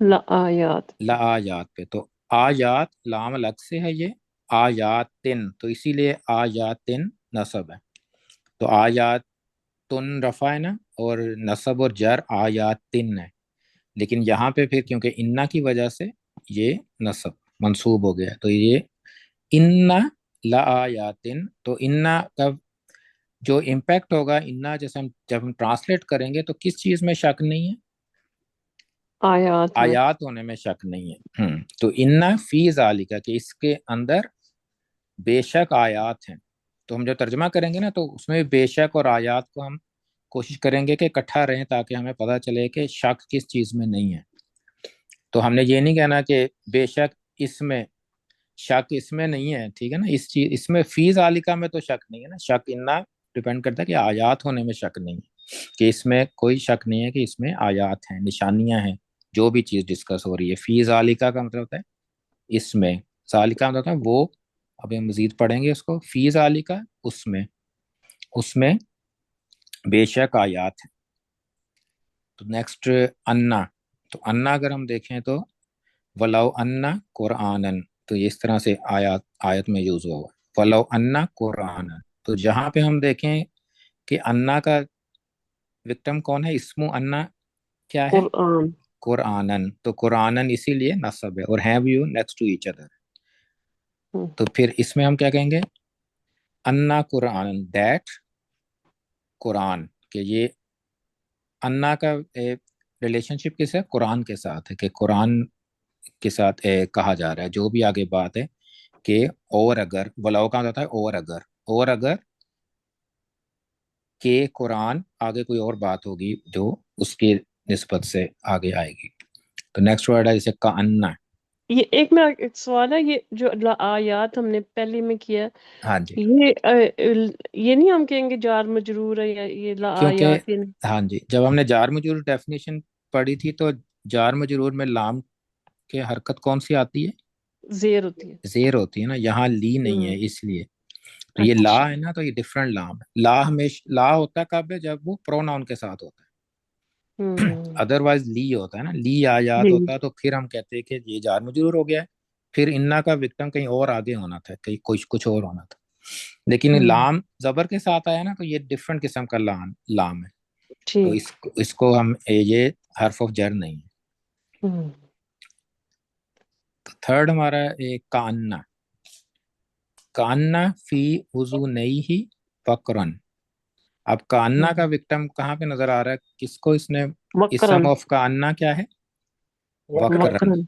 لآیات لآیات پہ، تو آیات لام الگ سے ہے، یہ آیاتن، تو اسی لیے آیاتن نصب ہے، تو آیات تن رفع ہے نا، اور نصب اور جر آیاتن ہے، لیکن یہاں پہ پھر کیونکہ انا کی وجہ سے یہ نصب منصوب ہو گیا، تو یہ انا لآیاتن، تو انا کا جو امپیکٹ ہوگا انا، جیسے جب ہم ٹرانسلیٹ کریں گے تو کس چیز میں شک نہیں ہے؟ آیات میں آیات ہونے میں شک نہیں ہے، تو انا فی ذالکا، کہ اس کے اندر بے شک آیات ہیں، تو ہم جو ترجمہ کریں گے نا تو اس میں بے شک اور آیات کو ہم کوشش کریں گے کہ اکٹھا رہیں، تاکہ ہمیں پتہ چلے کہ شک کس چیز میں نہیں ہے۔ تو ہم نے یہ نہیں کہنا کہ بے شک اس میں، شک اس میں نہیں ہے، ٹھیک ہے نا، اس چیز اس میں فی ذالکا میں تو شک نہیں ہے نا، شک انا ڈپینڈ کرتا ہے کہ آیات ہونے میں شک نہیں ہے، کہ اس میں کوئی شک نہیں ہے کہ اس میں آیات ہیں، نشانیاں ہیں، جو بھی چیز ڈسکس ہو رہی ہے۔ فی ذالکا کا مطلب ہوتا ہے اس میں، ذالکا مطلب ہوتا ہے وہ، ابھی ہم مزید پڑھیں گے اس کو، فی ذالکا اس میں بے شک آیات ہیں۔ تو نیکسٹ انا، تو انا اگر ہم دیکھیں تو ولو انا قرآنن، تو یہ اس طرح سے آیت میں یوز ہوا ہوا ولو انا قرآنن، تو جہاں پہ ہم دیکھیں کہ انا کا وکٹم کون ہے، اسم انا کیا ہے، قرآن قرآنن، تو قرآنن اسی لیے نصب ہے، اور ہیں بھی نیکسٹ ٹو ایچ ادر، تو پھر اس میں ہم کیا کہیں گے، انا قرآن، دیٹ قرآن، کہ یہ انا کا ریلیشن شپ کس ہے، قرآن کے ساتھ ہے، کہ قرآن کے ساتھ کہا جا رہا ہے، جو بھی آگے بات ہے کہ اور اگر، ولاؤ کا ہوتا ہے اور اگر کہ قرآن آگے کوئی اور بات ہوگی جو اس کی نسبت سے آگے آئے گی۔ تو نیکسٹ ورڈ ہے جیسے کأن، یہ ایک میں ایک سوال ہے، یہ جو آیات ہم نے پہلے میں کیا، ہاں جی، یہ نہیں ہم کہیں گے جار مجرور ہے، یا یہ کیونکہ آیات ہاں جی جب ہم نے جار مجرور ڈیفینیشن پڑھی تھی تو جار مجرور میں لام کے حرکت کون سی آتی ہے، زیر ہوتی ہے۔ زیر ہوتی ہے نا، یہاں لی نہیں ہے، اس لیے تو یہ لا اچھا ہے نا، تو یہ ڈفرنٹ لام ہے، لا ہمیشہ لا ہوتا ہے کب ہے، جب وہ پروناؤن کے ساتھ ہوتا ہے، ادروائز لی ہوتا ہے نا، لی آیات جی ہوتا ہے تو پھر ہم کہتے ہیں کہ یہ جار مجرور ہو گیا ہے، پھر انا کا وکٹم کہیں اور آگے ہونا تھا، کہیں کچھ اور ہونا تھا، لیکن لام زبر کے ساتھ آیا نا، تو یہ ڈفرنٹ قسم کا لام ہے، تو ٹھیک اس کو ہم یہ حرف آف جر نہیں ہے۔ تھرڈ ہمارا کانا، کانا فی اذنیہ فقرن، اب کانا کا وکٹم کہاں پہ نظر آ رہا ہے، کس کو اس نے، مکرن اسم آف کانا کیا ہے، وقرن، مکرن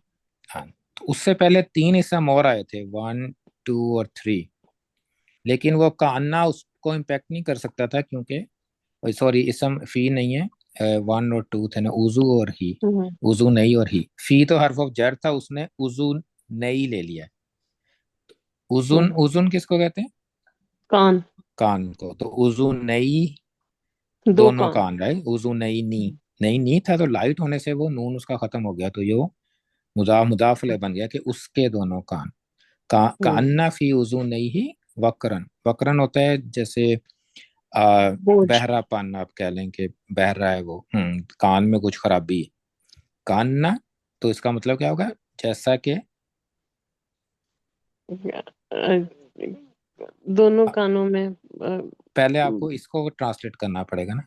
ہاں، تو اس سے پہلے 3 اسم اور آئے تھے، 1 2 اور 3، لیکن وہ کانا اس کو امپیکٹ نہیں کر سکتا تھا، کیونکہ سوری اسم فی نہیں ہے، 1 اور 2 تھے نا، وضو اور ہی، وضو نہیں اور ہی، فی تو حرف آف جر تھا، اس نے وضو نہیں لے لیا، اذن کس کو کہتے ہیں، کان کان کو، تو وضو نئی دو دونوں کان کان، رائٹ، وضو نئی نی تھا تو لائٹ ہونے سے وہ نون اس کا ختم ہو گیا، تو یہ مضاف علیہ بن گیا کہ اس کے دونوں کان، کانا فی وضو نئی ہی وقرن ہوتا ہے جیسے بوجھ بہرا پن، آپ کہہ لیں کہ بہر رہا ہے وہ، کان میں کچھ خرابی ہے، کاننا، تو اس کا مطلب کیا ہوگا، جیسا کہ دونوں کانوں میں پہلے آپ کو اس کو ٹرانسلیٹ کرنا پڑے گا نا،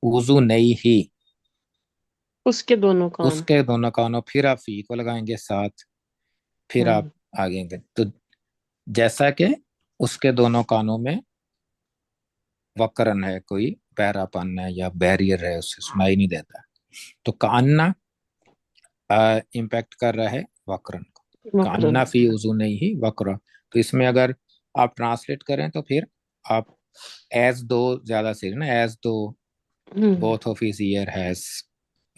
وضو نئی ہی، اس کے دونوں کان اس کے دونوں کانوں، پھر آپ فی کو لگائیں گے ساتھ، پھر آپ آگے گے، تو جیسا کہ اس کے دونوں کانوں میں وقرن ہے، کوئی بہرا پن ہے یا بیریئر ہے، اس سے سنائی نہیں دیتا، تو کاننا امپیکٹ کر رہا ہے وقرن کو، مکرن کاننا فی وضو نہیں ہی وقرن، تو اس میں اگر آپ ٹرانسلیٹ کریں تو پھر آپ ایز دو زیادہ صحیح نا، ایز دو both of his ear has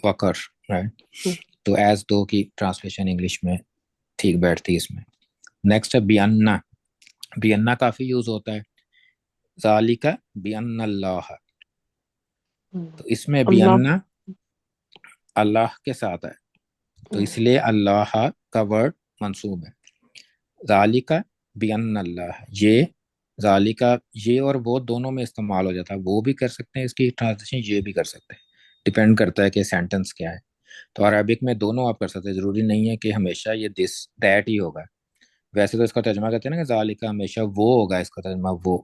وقر، right؟ تو ایز دو کی ٹرانسلیشن انگلش میں ٹھیک بیٹھتی اس میں۔ نیکسٹ ہے بیاننا، بیاننا کافی یوز ہوتا ہے، ذالک بیان اللہ، تو اس میں اللہ بیاننا اللہ کے ساتھ ہے، تو اس لیے اللہ کا ورڈ منصوب ہے، ذالک بیان اللہ، یہ ذالک، یہ اور وہ دونوں میں استعمال ہو جاتا ہے، وہ بھی کر سکتے ہیں اس کی ٹرانسلیشن، یہ بھی کر سکتے ہیں، ڈیپینڈ کرتا ہے کہ سینٹنس کیا ہے۔ تو عربک میں دونوں آپ کر سکتے ہیں، ضروری نہیں ہے کہ ہمیشہ یہ دس دیٹ ہی ہوگا. ویسے تو اس کا ترجمہ کرتے ہیں نا کہ ذالکہ ہمیشہ وہ ہوگا، اس کا ترجمہ وہ،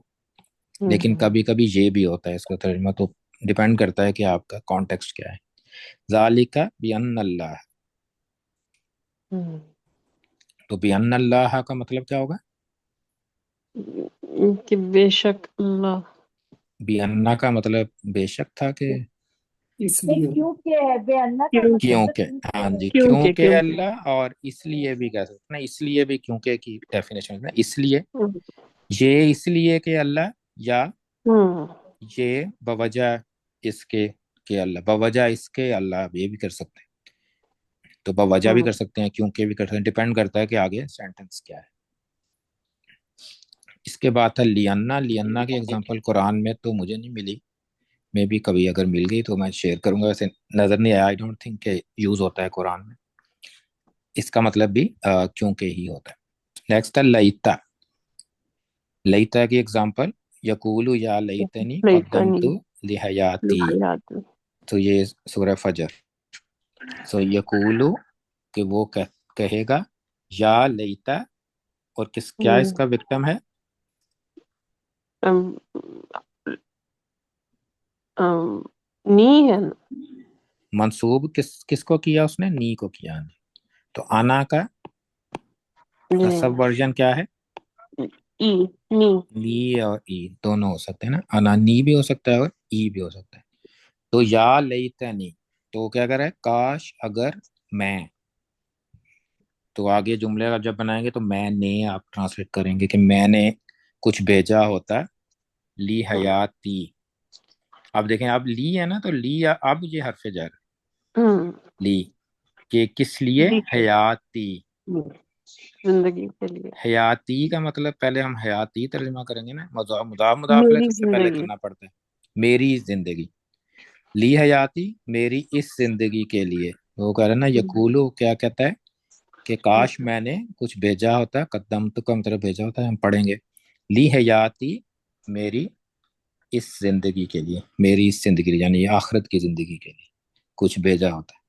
لیکن کبھی کبھی یہ بھی ہوتا ہے اس کا ترجمہ، تو ڈیپینڈ کرتا ہے کہ آپ کا کانٹیکسٹ کیا ہے. ذالکہ بان اللہ، تو بان اللہ کا مطلب کیا ہوگا؟ کہ بے شک اللہ، بیانہ کا مطلب بے شک تھا کہ اس لیے کیونکہ بے اللہ کا کیوں- مطلب کیونکہ، ہاں جی، کیونکہ کیونکہ اللہ، اور اس لیے بھی کہہ سکتے ہیں نا، اس لیے بھی کیونکہ کی ڈیفینیشن ہے اس لیے، یہ اس لیے کہ اللہ، یا یہ بوجہ اس کے کہ اللہ، بوجہ اس کے اللہ، یہ بھی کر سکتے ہیں. تو بوجہ بھی کر سکتے ہیں، کیونکہ بھی کر سکتے ہیں، ڈیپینڈ کرتا ہے کہ آگے سینٹنس کیا ہے. اس کے بعد تھا لینا. لینا کی ایگزامپل قرآن میں تو مجھے نہیں ملی، میں بھی کبھی اگر مل گئی تو میں شیئر کروں گا، ویسے نظر نہیں آیا. آئی ڈونٹ تھنک کہ یوز ہوتا ہے قرآن میں. اس کا مطلب بھی کیونکہ ہی ہوتا ہے. نیکسٹ ہے لیتا. لیتا کی ایگزامپل یقول یا لیتنی قدمت لحیاتی، تو یہ سورہ فجر. سو یقول کہ وہ کہے گا، یا لیتا، اور کیا اس کا وکٹم ہے؟ نی ہے نا، منصوب کس کو کیا اس نے؟ نی کو کیا. تو انا کا سب ورژن کیا ہے؟ ای، نی. لی اور ای دونوں ہو سکتے ہیں نا، انا نی بھی ہو سکتا ہے اور ای بھی ہو سکتا ہے. تو یا لیتنی، تو کیا کر رہا ہے؟ کاش اگر میں. تو آگے جملے جب بنائیں گے تو میں نے آپ ٹرانسلیٹ کریں گے کہ میں نے کچھ بھیجا ہوتا لی حیاتی. اب دیکھیں، اب لی ہے نا، تو لی اب یہ حرف جر لی کہ کس لیے؟ حیاتی. زندگی کے لیے، حیاتی کا مطلب پہلے ہم حیاتی ترجمہ کریں گے نا، مضاف میری سے پہلے زندگی. کرنا پڑتا ہے. میری زندگی، لی حیاتی، میری اس زندگی کے لیے. وہ کہہ رہے نا یقولو، کیا کہتا ہے کہ کاش میں نے کچھ بھیجا ہوتا، قدمت کا مطلب بھیجا ہوتا ہے، ہم پڑھیں گے. لی حیاتی، میری اس زندگی کے لیے، میری اس زندگی کے لیے، یعنی آخرت کی زندگی کے لیے کچھ بھیجا ہوتا ہے.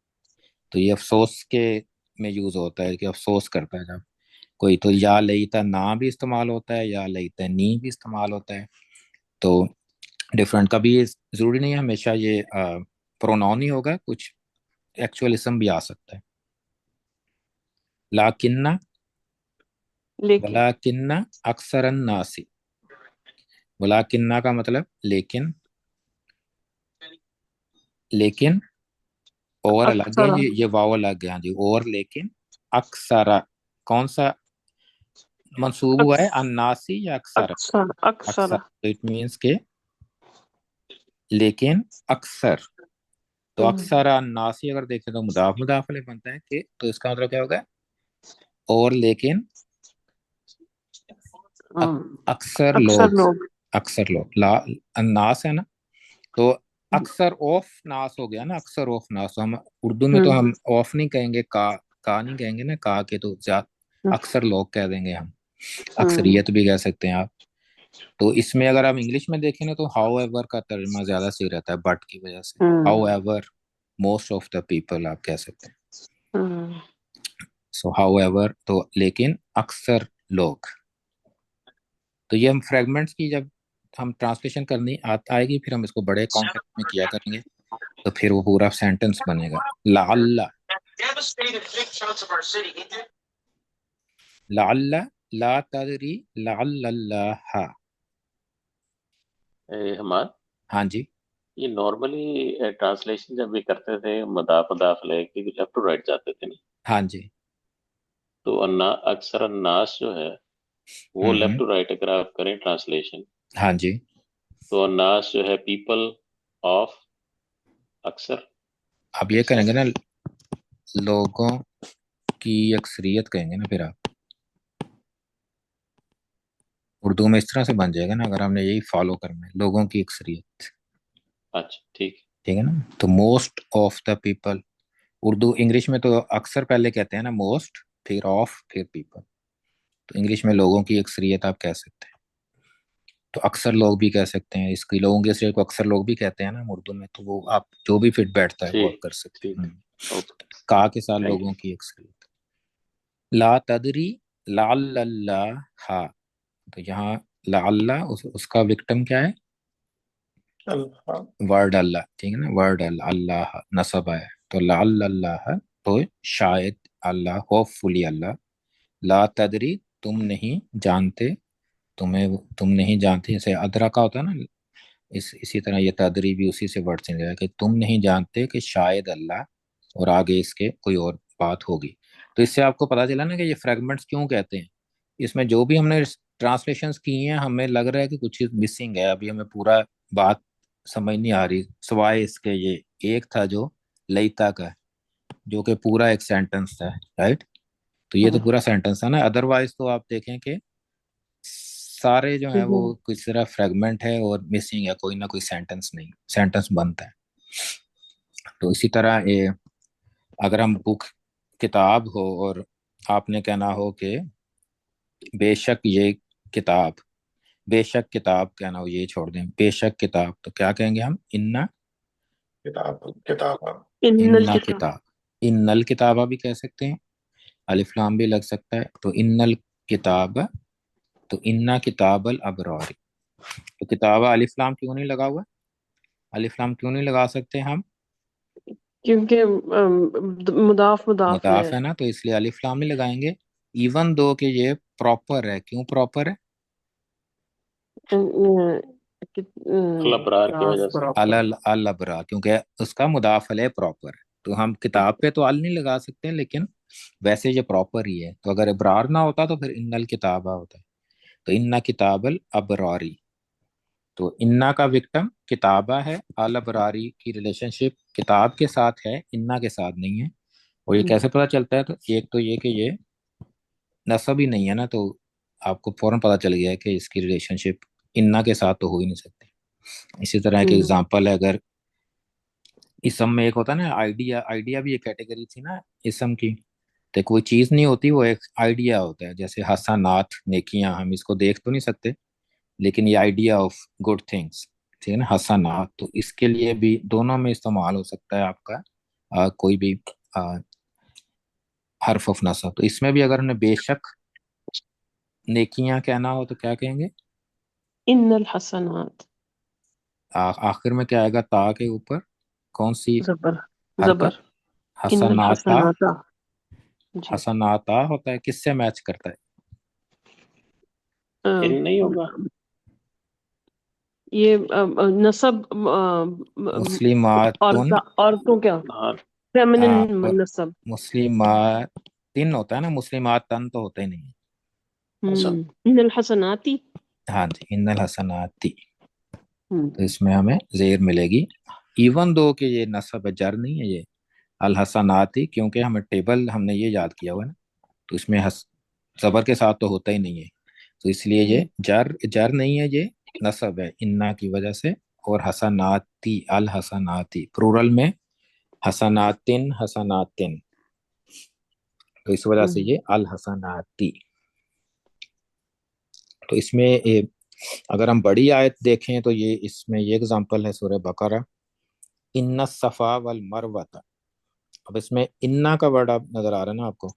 تو یہ افسوس کے میں یوز ہوتا ہے کہ افسوس کرتا ہے جب کوئی. تو یا لیتا نا بھی استعمال ہوتا ہے، یا لیتا نی بھی استعمال ہوتا ہے. تو ڈفرینٹ، کبھی ضروری نہیں ہے ہمیشہ یہ پروناؤن ہی ہوگا، کچھ ایکچوئل اسم بھی آ سکتا ہے. لاکنہ، لیکن ولاکنہ اکثر الناس. ولاکنہ کا مطلب لیکن، لیکن اور الگ ہے، یہ واو الگ ہے. ہاں جی، اور لیکن اکثر، کون سا منصوب ہوا ہے؟ الناسی یا اکثر؟ اکثر. تو اٹ مینس کہ لیکن اکثر. تو اکثر الناسی اگر دیکھیں تو مضاف مضاف علیہ بنتا ہے کہ، تو اس کا مطلب کیا ہوگا؟ اور لیکن اکثر لوگ، اکثر لوگ. الناس ہے نا، تو اکثر آف ناس ہو گیا نا، اکثر آف ناس. ہم اردو میں تو ہم آف نہیں کہیں گے، کا نہیں کہیں گے نا، کا کے تو اکثر لوگ کہہ دیں گے ہم، اکثریت بھی کہہ سکتے ہیں آپ. تو اس میں اگر آپ انگلش میں دیکھیں نا تو ہاؤ ایور کا ترجمہ زیادہ صحیح رہتا ہے، بٹ کی وجہ سے. How ever most of the people آپ کہہ سکتے ہیں. سو ہاؤ ایور، تو لیکن اکثر لوگ. تو یہ ہم فریگمنٹس کی جب ہم ٹرانسلیشن کرنی آئے گی، پھر ہم اس کو بڑے کانٹیکٹ میں کیا کریں گے، تو پھر وہ پورا سینٹنس بنے گا. لعل، لعل، لا تدری، لعل اللہ. حماد، ہاں جی، یہ نارملی ٹرانسلیشن جب بھی کرتے تھے مضاف مضاف لے کے لیفٹ ٹو رائٹ جاتے تھے نا، ہاں جی. تو اکثر الناس جو ہے وہ لیفٹ ٹو رائٹ اگر آپ کریں ٹرانسلیشن، ہاں جی، تو الناس جو ہے پیپل آف اکثر. اب یہ کریں گے نا، لوگوں کی اکثریت کہیں گے نا پھر آپ. اردو میں اس طرح سے بن جائے گا نا اگر ہم نے یہی فالو کرنا ہے، لوگوں کی اکثریت. اچھا ٹھیک. ٹھیک ہے نا. تو most of the people, Urdu English میں تو اکثر پہلے کہتے ہیں نا، موسٹ پھر آف پھر پیپل. تو انگلش میں لوگوں کی اکثریت آپ کہہ سکتے ہیں. تو اکثر لوگ بھی کہہ سکتے ہیں، اس کی لوگوں کے سٹیج کو اکثر لوگ بھی کہتے ہیں نا اردو میں، تو وہ آپ جو بھی فٹ بیٹھتا ہے وہ آپ ٹھیک کر سکتے ٹھیک، ہیں۔ اوکے، کا کے ساتھ تھینک یو۔ لوگوں کی اکثریت۔ لا تدری لعل اللہ، تو یہاں لعل اس کا وکٹم کیا ہے؟ اللہ ورڈ اللہ، ٹھیک ہے نا، ورڈ اللہ نصب ہے، تو لعل اللہ تو شاید اللہ، ہوپ فلی اللہ، لا تدری تم نہیں جانتے، تم نہیں جانتے، جیسے ادرا کا ہوتا ہے نا، اسی طرح یہ تدری بھی اسی سے ورڈ سے لیا کہ تم نہیں جانتے کہ شاید اللہ، اور آگے اس کے کوئی اور بات ہوگی۔ تو اس سے آپ کو پتا چلا نا کہ یہ فریگمنٹس کیوں کہتے ہیں، اس میں جو بھی ہم نے ٹرانسلیشنز کی ہیں ہمیں لگ رہا ہے کہ کچھ چیز مسنگ ہے، ابھی ہمیں پورا بات سمجھ نہیں آ رہی، سوائے اس کے یہ ایک تھا جو لیتا کا، جو کہ پورا ایک سینٹنس تھا، رائٹ؟ تو یہ تو پورا سینٹنس تھا نا، ادروائز تو آپ دیکھیں کہ سارے جو ہیں وہ کس طرح فریگمنٹ ہے اور مسنگ ہے، کوئی نہ کوئی سینٹنس نہیں، سینٹنس بنتا ہے۔ تو اسی طرح اگر ہم بک کتاب ہو اور آپ نے کہنا ہو کہ بے شک یہ کتاب، بے شک کتاب کہنا ہو، یہ چھوڑ دیں، بے شک کتاب، تو کیا کہیں گے ہم؟ انا کتاب ان انا الکتاب، کتاب، ان الکتابہ بھی کہہ سکتے ہیں، الف لام بھی لگ سکتا ہے، تو ان الکتاب، تو انا کتاب الابرار، تو کتابہ الف لام کیوں نہیں لگا ہوا؟ الف لام کیوں نہیں لگا سکتے ہم؟ کیونکہ مضاف مضاف میں مضاف ہے نا، تو اس لیے الف لام نہیں لگائیں گے، ایون دو کہ یہ پراپر ہے۔ کیوں پراپر ہے؟ الابرار کی وجہ سے۔ الابرا، کیونکہ اس کا مضاف علیہ پراپر ہے، تو ہم کتاب پہ تو ال نہیں لگا سکتے، لیکن ویسے یہ پراپر ہی ہے، تو اگر ابرار نہ ہوتا تو پھر ان الکتابہ ہوتا ہے، تو انا کتاب الابراری، تو انا کا وکٹم کتابہ ہے، الابراری کی ریلیشن شپ کتاب کے ساتھ ہے، انا کے ساتھ نہیں ہے، اور یہ کیسے پتہ چلتا ہے؟ تو ایک تو یہ کہ یہ نصب ہی نہیں ہے نا، تو آپ کو فوراً پتہ چل گیا ہے کہ اس کی ریلیشن شپ انا کے ساتھ تو ہو ہی نہیں سکتی۔ اسی طرح ایک ایگزامپل ہے، اگر اسم میں ایک ہوتا ہے نا آئیڈیا، آئیڈیا بھی ایک کیٹیگری تھی نا اسم کی، تو کوئی چیز نہیں ہوتی، وہ ایک آئیڈیا ہوتا ہے، جیسے حسنات نیکیاں، ہم اس کو دیکھ تو نہیں سکتے لیکن یہ آئیڈیا آف گڈ تھنگس، ٹھیک ہے نا، حسنات، تو اس کے لیے بھی دونوں میں استعمال ہو سکتا ہے آپ کا کوئی بھی حرف آف نصب۔ تو اس میں بھی اگر ہم نے بے شک نیکیاں کہنا ہو تو کیا کہیں گے؟ ان الحسنات، آخر میں کیا آئے گا؟ تا کے اوپر کون سی زبر، زبر، حرکت؟ ان حسناتا، الحسنات، جی حسناتا ہوتا ہے، کس سے میچ کرتا ہے؟ ان نہیں ہوگا، یہ نسب مسلماتن، عورتوں کیا ہاں فیمنن اور نسب، مسلماتن ہوتا ہے نا، مسلماتن تو ہوتا ہی نہیں ہے۔ ان الحسناتی، ہاں جی، ان الحسناتی، تو اس میں ہمیں زیر ملے گی، ایون دو کہ یہ نصب جر نہیں ہے، یہ الحسناتی، کیونکہ ہمیں ٹیبل ہم نے یہ یاد کیا ہوا ہے نا، تو اس میں زبر کے ساتھ تو ہوتا ہی نہیں ہے، تو اس لیے یہ جر نہیں ہے، یہ نصب ہے انا کی وجہ سے، اور حسناتی، الحسناتی، پلورل میں حسناتن، حسناتن، تو اس وجہ سے یہ الحسناتی۔ تو اس میں اگر ہم بڑی آیت دیکھیں تو یہ اس میں یہ اگزامپل ہے سورہ بقرہ، ان الصفا والمروہ، اب اس میں انا کا ورڈ اب نظر آ رہا ہے نا آپ کو،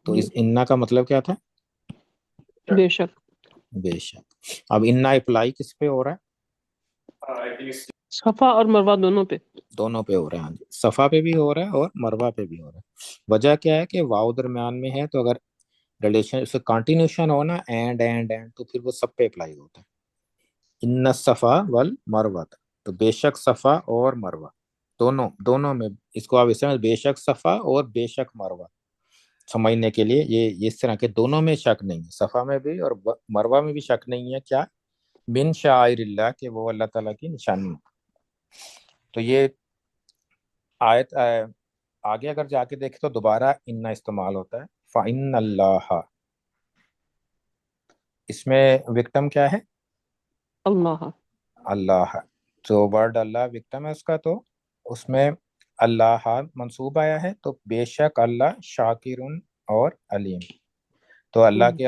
تو اس انا کا مطلب کیا تھا؟ بے شک، بے شک۔ اب انا اپلائی کس پہ ہو رہا ہے؟ صفا اور مروہ دونوں پہ، دونوں پہ ہو رہا ہے، ہاں جی، صفا پہ بھی ہو رہا ہے اور مروہ پہ بھی ہو رہا ہے۔ وجہ کیا ہے کہ واؤ درمیان میں ہے، تو اگر ریلیشن اس سے کنٹینیوشن ہو نا، اینڈ تو پھر وہ سب پہ اپلائی ہوتا ہے۔ ان الصفا والمروہ، تو بے شک صفا اور مروہ، دونوں میں، اس کو آپ اس طرح بے شک صفا اور بے شک مروہ سمجھنے کے لیے، یہ اس طرح کے دونوں میں شک نہیں ہے، صفا میں بھی اور مروہ میں بھی شک نہیں ہے، کیا؟ من شعائر اللہ، کہ وہ اللہ تعالیٰ کی نشانی۔ تو یہ آیت آگے اگر جا کے دیکھیں تو دوبارہ انا استعمال ہوتا ہے، فَإِنَّ اللَّهَ، اس میں وکٹم کیا ہے؟ اللہ، اللہ، جو ورڈ اللہ وکٹم ہے اس کا، تو اس میں اللہ منصوب آیا ہے، تو بے شک اللہ شاکر اور علیم، تو اللہ کے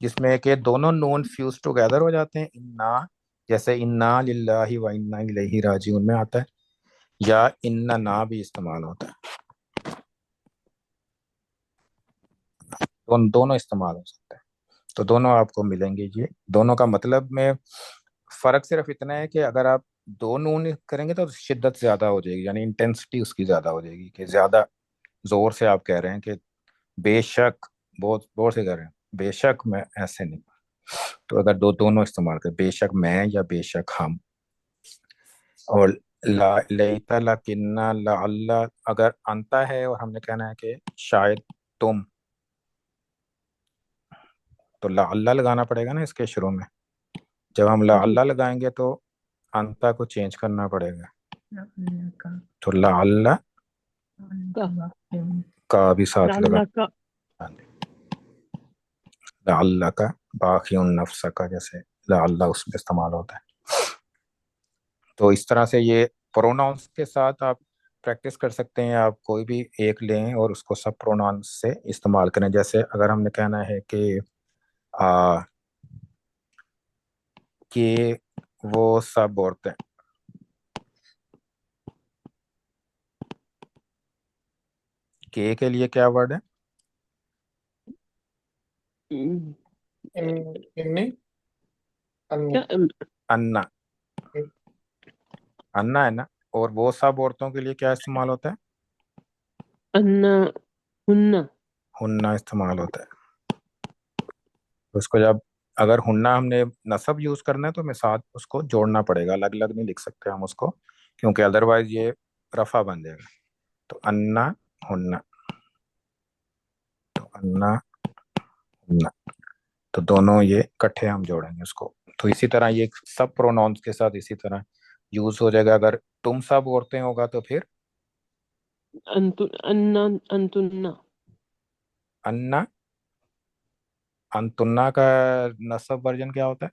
جس میں کہ دونوں نون فیوز ٹوگیدر ہو جاتے ہیں، انا، جیسے انا للہ و انا الیہ راجعون میں آتا ہے، یا اننا بھی استعمال ہوتا ہے، دونوں استعمال ہو سکتا ہے۔ تو دونوں آپ کو ملیں گے، یہ دونوں کا مطلب میں فرق صرف اتنا ہے کہ اگر آپ دو نون کریں گے تو شدت زیادہ ہو جائے گی، یعنی انٹینسٹی اس کی زیادہ ہو جائے گی، کہ زیادہ زور سے آپ کہہ رہے ہیں کہ بے شک، بہت زور سے کہہ رہے ہیں بے شک میں، ایسے نہیں۔ تو اگر دونوں استعمال کریں، بے شک میں یا بے شک ہم، اور لا لیت لکن لعل، اگر انتا ہے اور ہم نے کہنا ہے کہ شاید تم، تو لعل لگانا پڑے گا نا اس کے شروع میں، جب ہم لعل لگائیں گے تو انتا کو چینج کرنا پڑے گا، تو لعل کا بھی ساتھ لگا، اللہ کا لعل کا باقی النفس کا، جیسے لعل اس میں استعمال ہوتا ہے۔ تو اس طرح سے یہ پروناؤنس کے ساتھ آپ پریکٹس کر سکتے ہیں، آپ کوئی بھی ایک لیں اور اس کو سب پروناؤنس سے استعمال کریں۔ جیسے اگر ہم نے کہنا ہے کہ وہ سب عورتیں، کے لیے کیا ورڈ ہے؟ انی کیا انا، انا ہے نا، اور وہ سب عورتوں کے لیے کیا استعمال ہوتا ہے؟ انا ہننا ہننا استعمال ہوتا ہے۔ اس کو جب اگر ہننا ہم نے نصب یوز کرنا ہے تو ہمیں ساتھ اس کو جوڑنا پڑے گا، الگ الگ نہیں لکھ سکتے ہم اس کو، کیونکہ ادروائز یہ رفع بن جائے گا۔ تو انا ہننا، تو انا ہننا، تو دونوں یہ کٹھے ہم جوڑیں گے اس کو۔ تو اسی طرح یہ سب پروناؤنس کے ساتھ اسی طرح یوز ہو جائے گا۔ اگر تم سب عورتیں ہوگا تو پھر انا انتنا انا، انتنا کا نصب ورژن کیا ہوتا ہے؟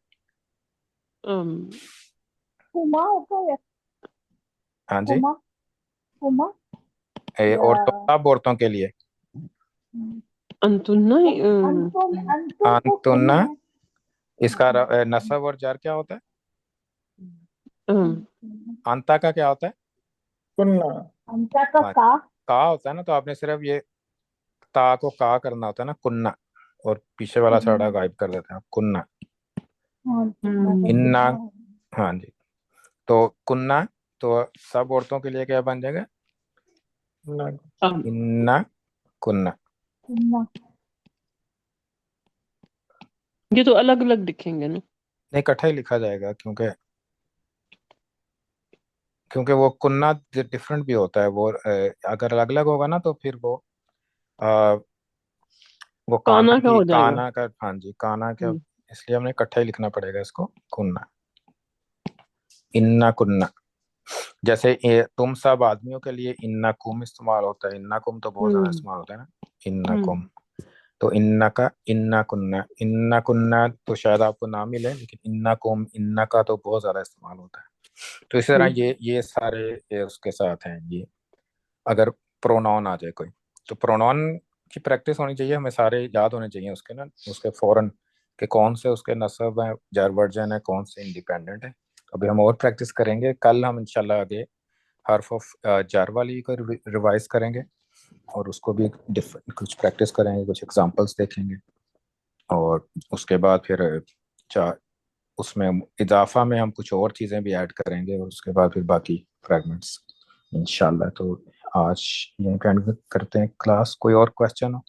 ہما ہوگا یا ہاں جی، ہما ہما عورتوں، سب عورتوں کے لیے انتنا انتم انتم کو کن انتنا، ہے، اس کا نصب اور جار کیا ہوتا ہے؟ ام، انتا کا کیا ہوتا ہے؟ کننا انتا کا ہاں، کا کا ہوتا ہے نا، تو آپ نے صرف یہ تا کو کا کرنا ہوتا ہے نا، کننا، اور پیچھے والا ساڑا غائب کر دیتے ہیں آپ، کننا، ہاں، کننا کا اننا، کننا ہے۔ ہاں جی۔ تو کننا، تو سب عورتوں کے لیے کیا بن جائے گا؟ ام، اننا کننا۔ کننا یہ تو الگ الگ لکھیں گے نا؟ نہیں، اکٹھا ہی لکھا جائے گا، کیونکہ وہ کننا ڈفرینٹ بھی ہوتا ہے، وہ اگر الگ الگ ہوگا نا تو پھر وہ کانا کا ہو جائے گا۔ کانا کا، ہاں جی، کانا کا، اس لیے ہم نے اکٹھا ہی لکھنا پڑے گا اس کو، کننا، اننا کننا۔ جیسے تم سب آدمیوں کے لیے اننا کم استعمال ہوتا ہے، اننا کم تو بہت زیادہ استعمال ہوتا ہے نا، اننا کم، تو اننا کا، اننا کننا، اننا کننا تو شاید آپ کو نہ ملے، لیکن اننا کم، اننا کا تو بہت زیادہ استعمال ہوتا ہے۔ تو اس طرح یہ سارے اس کے ساتھ ہیں۔ یہ اگر پروناؤن آ جائے کوئی، تو پروناؤن کی پریکٹس ہونی چاہیے، ہمیں سارے یاد ہونے چاہیے اس کے نا، اس کے فوراً، کہ کون سے اس کے نصب ہیں، جار ورجن ہے، کون سے انڈیپینڈنٹ ہے۔ ابھی ہم اور پریکٹس کریں گے، کل ہم انشاءاللہ آگے حرف آف جار والی کو ریوائز کریں گے، اور اس کو بھی کچھ پریکٹس کریں گے، کچھ ایگزامپلس دیکھیں گے، اور اس کے بعد پھر اس میں اضافہ میں ہم کچھ اور چیزیں بھی ایڈ کریں گے، اور اس کے بعد پھر باقی فریگمنٹس انشاءاللہ۔ تو آج یہیں پہ اینڈ کرتے ہیں کلاس۔ کوئی اور کویسچن ہو؟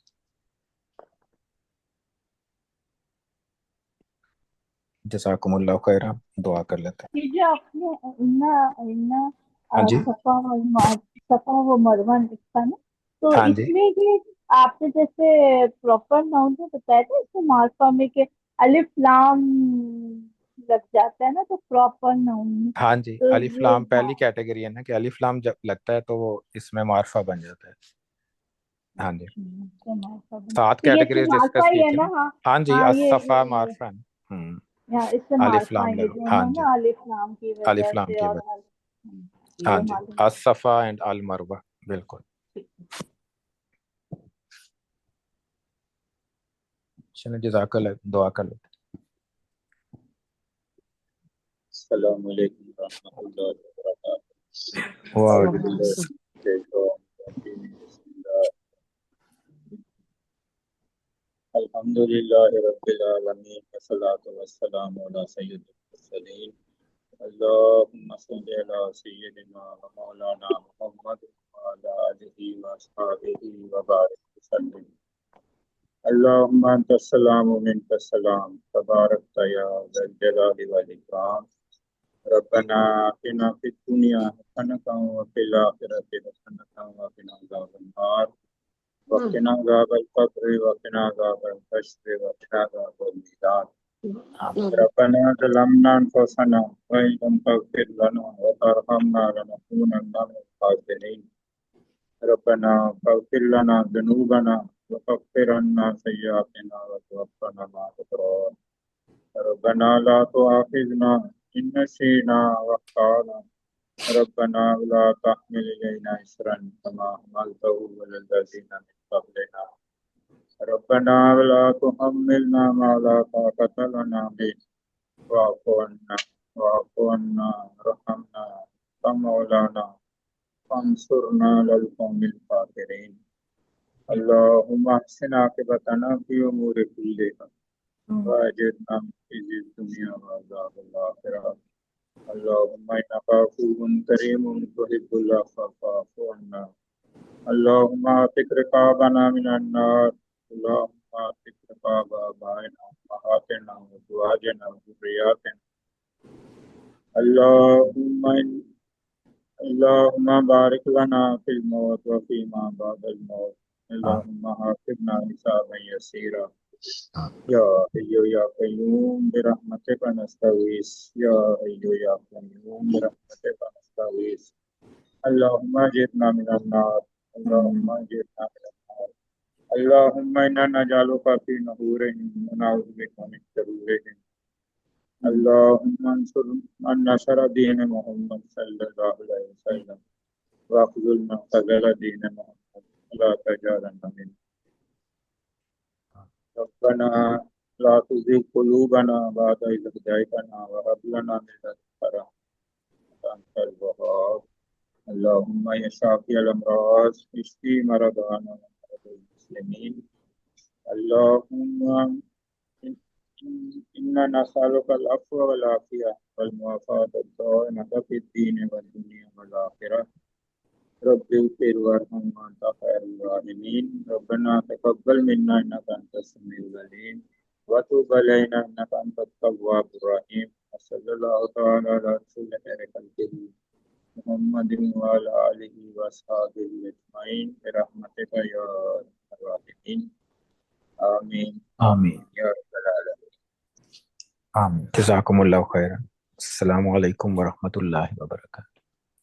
جزاکم اللہ خیرہ، دعا کر لیتے ہیں۔ یہ جو آپ نے ہاں جی، صفا و مروہ لکھا نا، تو ہاں جی، اس میں یہ آپ نے جیسے پراپر ناؤن میں بتایا تھا، اس میں معرفہ میں کہ الف لام لگ جاتا ہے نا، تو پراپر ناؤن میں ہاں جی، تو الف یہ لام پہلی کیٹیگری ہے نا، کہ الف لام جب لگتا ہے تو وہ اس میں معرفہ بن جاتا ہے۔ ہاں جی، سات تو یہ کیٹیگریز ڈسکس معرفہ کی ہی ہے تھی نا؟ نا۔ ہاں ہاں جی، ہاں، الصفا معرفہ، ہاں، اس سے الف معرفہ لام ہے لگا، ہاں دونوں جی، نا، الف لام کی وجہ الف لام سے، کی اور وجہ، ہاں یہ جی، معلوم ہے۔ الصفا اینڈ المروہ، بالکل۔ چلیں جزاک اللہ، دعا کر لیتے السلام علیکم ورحمۃ اللہ وبرکاتہ. ہیں. وعلیکم الحمد للہ رب العالمین والصلاة والسلام علی سید المرسلین. اللہم صلی علی سیدنا و مولانا محمد وعلی آلہ واصحابہ وبارک وسلم. اللہم انت السلام و منک السلام تبارکت یا ذا الجلال والاکرام. ربنا آتنا فی الدنیا حسنۃ وفی الآخرۃ حسنۃ وقنا عذاب النار وقنا عذاب القبر وقنا عذاب الحشر وقنا عذاب المیزان. ربنا ظلمنا انفسنا وإن لم تغفر لنا وترحمنا لنكونن من الخاسرين. ربنا فاغفر لنا ذنوبنا وكفر عنا سيئاتنا وتوفنا مع الأبرار. ربنا لا تؤاخذنا إن نسينا وأخطأنا. ربنا ولا تحمل علينا إصرا كما حملته على الذين من قبلنا. ربنا ولا تحملنا ما لا طاقة لنا به واعف عنا وارحمنا أنت مولانا فانصرنا على القوم الكافرين. اللهم احسن عاقبتنا في أمور كلها وأجرنا من خزي الدنيا وعذاب الآخرة. اللهم إنك عفو كريم تحب العفو فاعف عنا. اللهم اعتق رقابنا من النار. اللهم اعتق رقاب آبائنا وأمهاتنا وأزواجنا وذرياتنا. اللهم بارك لنا في الموت وفيما بعد الموت. اللهم حاسبنا حسابا يسيرا. یا حی یا قیوم برحمتک نستغیث. یا حی یا قیوم برحمتک نستغیث. اللهم اجرنا من النار. اللهم اجرنا من النار. اللهم انا نجعلك في نحورهم ونعوذ بك من شرورهم. اللهم انصر من نصر دین محمد صلی اللہ علیہ وسلم واخذل من خذل دین محمد ولا تجعلنا منهم. ربنا لا تزغ قلوبنا بعد إذ هديتنا وهب لنا من لدنك رحمة أنت الوهاب. اللهم يا شافي الأمراض اشفي مرضانا ومرضى المسلمين. اللهم إنا نسألك العفو والعافية والمعافاة الدائمة في الدين والدنيا والآخرة. رب اغفر وارحم وانت خير الراحمين. ربنا تقبل منا انك انت السميع العليم وتب علينا انك انت التواب الرحيم. وصلى الله تعالى على رسول خير خلقه محمد وعلى اله واصحابه اجمعين برحمتك يا ارحم الراحمين. آمين آمین يا رب العالمين. آمین. جزاکم اللہ خیرا. السلام علیکم ورحمۃ اللہ وبرکاتہ.